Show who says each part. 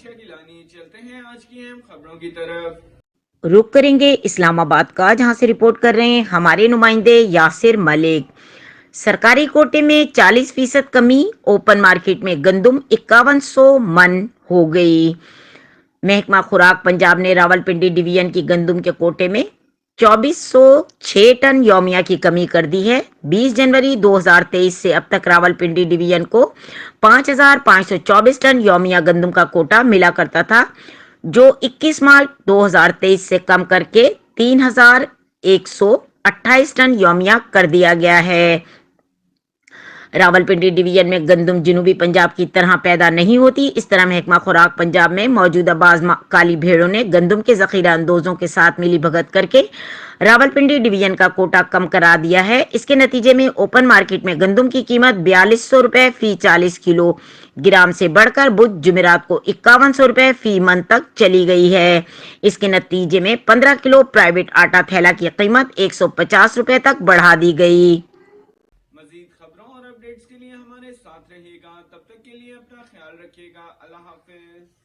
Speaker 1: گیلانی. چلتے ہیں آج کی اہم خبروں کی طرف.
Speaker 2: رخ کریں گے اسلام آباد کا، جہاں سے رپورٹ کر رہے ہیں ہمارے نمائندے یاسر ملک۔ سرکاری کوٹے میں 40% کمی، اوپن مارکیٹ میں گندم 5100 من ہو گئی۔ محکمہ خوراک پنجاب نے راولپنڈی ڈویژن کی گندم کے کوٹے میں 2406 ٹن یومیہ کی کمی کر دی ہے۔ 20 جنوری 2023 سے اب تک راولپنڈی ڈویژن کو 5524 ٹن یومیہ گندم کا کوٹا ملا کرتا تھا، جو 21 مارچ 2023 سے کم کر کے 3128 ٹن یومیہ کر دیا گیا ہے۔ راولپنڈی ڈویژن میں گندم جنوبی پنجاب کی طرح پیدا نہیں ہوتی۔ اس طرح محکمہ خوراک پنجاب میں موجودہ بعض کالی بھیڑوں نے گندم کے ذخیرہ اندوزوں کے ساتھ ملی بھگت کر کے راولپنڈی ڈویژن کا کوٹا کم کرا دیا ہے۔ اس کے نتیجے میں اوپن مارکیٹ میں گندم کی قیمت 4200 روپے فی 40 کلو گرام سے بڑھ کر بدھ جمعرات کو 5100 روپے فی من تک چلی گئی ہے۔ اس کے نتیجے میں 15 کلو پرائیویٹ آٹا تھیلا کی قیمت 150 روپے تک بڑھا دی گئی۔
Speaker 1: مزید خبروں اور اپڈیٹس کے لیے ہمارے ساتھ رہیے گا، تب تک کے لیے اپنا خیال رکھیے گا۔ اللہ حافظ۔